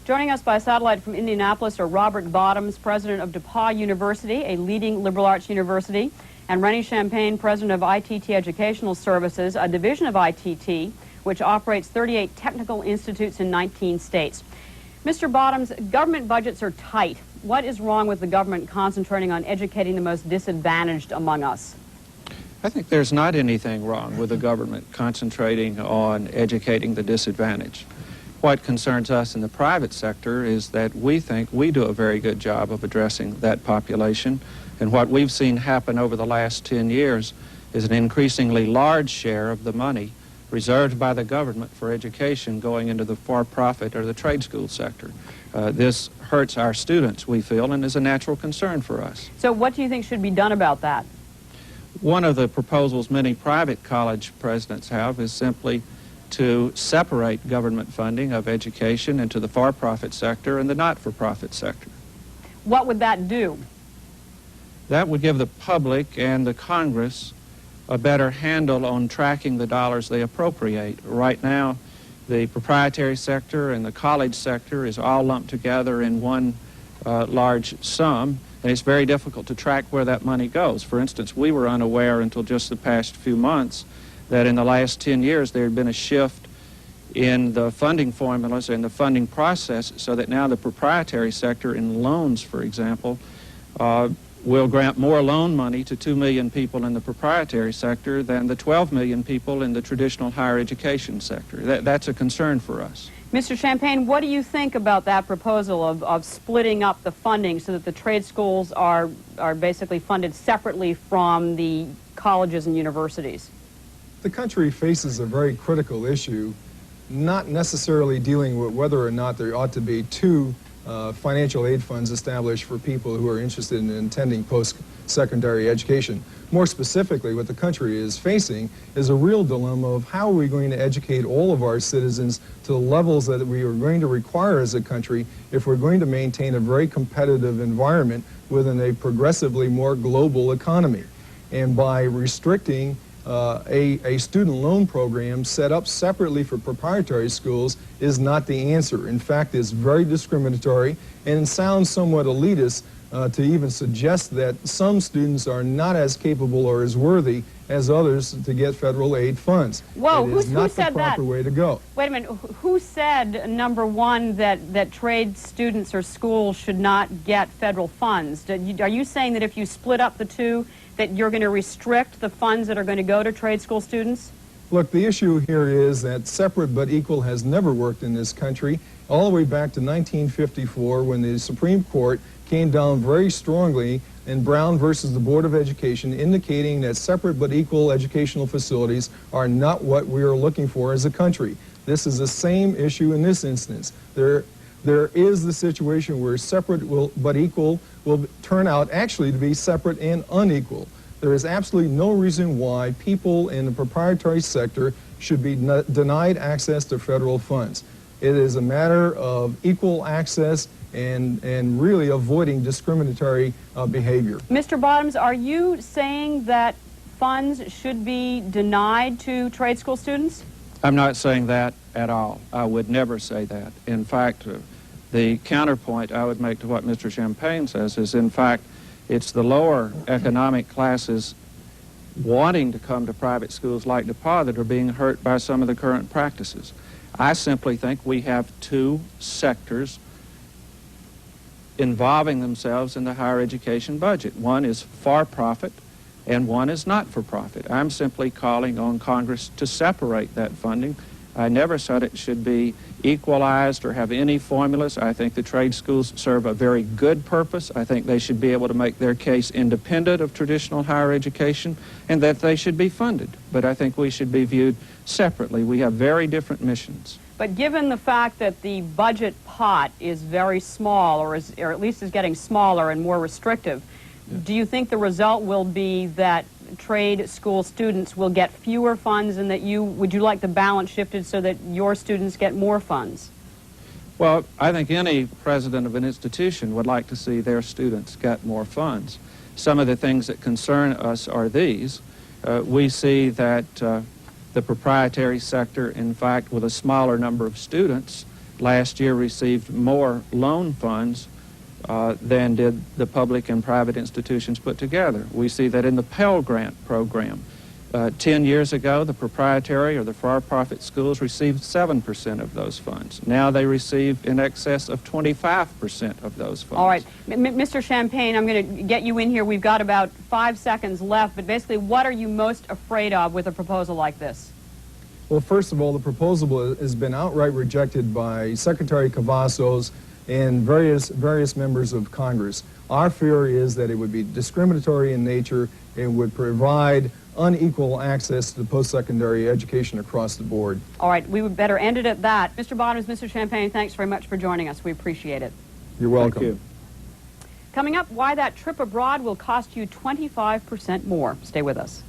Joining us by satellite from Indianapolis are Robert Bottoms, president of DePauw University, a leading liberal arts university, and Rene Champagne, president of ITT Educational Services, a division of ITT, which operates 38 technical institutes in 19 states. Mr. Bottoms, government budgets are tight. What is wrong with the government concentrating on educating the most disadvantaged among us? I think there's not anything wrong with the government concentrating on educating the disadvantaged. What concerns us in the private sector is that we think we do a very good job of addressing that population, and what we've seen happen over the last 10 years is an increasingly large share of the money reserved by the government for education going into the for-profit or the trade school sector. This hurts our students, we feel, and is a natural concern for us. So what do you think should be done about that? One of the proposals many private college presidents have is simply to separate government funding of education into the for-profit sector and the not-for-profit sector. What would that do? That would give the public and the Congress a better handle on tracking the dollars they appropriate. Right now, the proprietary sector and the college sector is all lumped together in one large sum, and it's very difficult to track where that money goes. For instance, we were unaware until just the past few months that in the last 10 years there had been a shift in the funding formulas and the funding process, so that now the proprietary sector in loans, for example, will grant more loan money to 2 million people in the proprietary sector than the 12 million people in the traditional higher education sector. That's a concern for us. Mr. Champagne, what do you think about that proposal of splitting up the funding so that the trade schools are basically funded separately from the colleges and universities? The country faces a very critical issue, not necessarily dealing with whether or not there ought to be two financial aid funds established for people who are interested in attending post-secondary education. More specifically, what the country is facing is a real dilemma of how are we going to educate all of our citizens to the levels that we are going to require as a country if we're going to maintain a very competitive environment within a progressively more global economy. And by restricting a student loan program set up separately for proprietary schools is not the answer. In fact, it's very discriminatory, and it sounds somewhat elitist to even suggest that some students are not as capable or as worthy as others to get federal aid funds. Whoa, who said that? It is not the proper way to go. Wait a minute, who said, number one, that trade students or schools should not get federal funds? Are you saying that if you split up the two, that you're going to restrict the funds that are going to go to trade school students? Look, the issue here is that separate but equal has never worked in this country, all the way back to 1954 when the Supreme Court came down very strongly in Brown versus the Board of Education, indicating that separate but equal educational facilities are not what we are looking for as a country. This is the same issue in this instance. There is the situation where separate but equal will turn out actually to be separate and unequal. There is absolutely no reason why people in the proprietary sector should be denied access to federal funds. It is a matter of equal access and really avoiding discriminatory behavior. Mr. Bottoms, are you saying that funds should be denied to trade school students? I'm not saying that at all. I would never say that. In fact, the counterpoint I would make to what Mr. Champagne says is, in fact, it's the lower economic classes wanting to come to private schools like DePauw that are being hurt by some of the current practices. I simply think we have two sectors involving themselves in the higher education budget. One is for-profit and one is not-for-profit. I'm simply calling on Congress to separate that funding. I never said it should be equalized or have any formulas. I think the trade schools serve a very good purpose. I think they should be able to make their case independent of traditional higher education and that they should be funded. But I think we should be viewed separately. We have very different missions. But given the fact that the budget pot is very small, or at least is getting smaller and more restrictive, do you think the result will be that trade school students will get fewer funds, and that would you like the balance shifted so that your students get more funds? Well, I think any president of an institution would like to see their students get more funds. Some of the things that concern us are these. We see that the proprietary sector, in fact, with a smaller number of students, last year received more loan funds than did the public and private institutions put together. We see that in the Pell Grant program. 10 years ago, the proprietary or the for-profit schools received 7% of those funds. Now they receive in excess of 25% of those funds. All right. Mr. Champagne, I'm going to get you in here. We've got about 5 seconds left, but basically, what are you most afraid of with a proposal like this? Well, first of all, the proposal has been outright rejected by Secretary Cavazos and various members of Congress. Our fear is that it would be discriminatory in nature and would provide unequal access to post-secondary education across the board. All right, we would better end it at that. Mr. Bottoms, Mr. Champagne, thanks very much for joining us. We appreciate it. You're welcome. Thank you. Coming up, why that trip abroad will cost you 25% more. Stay with us.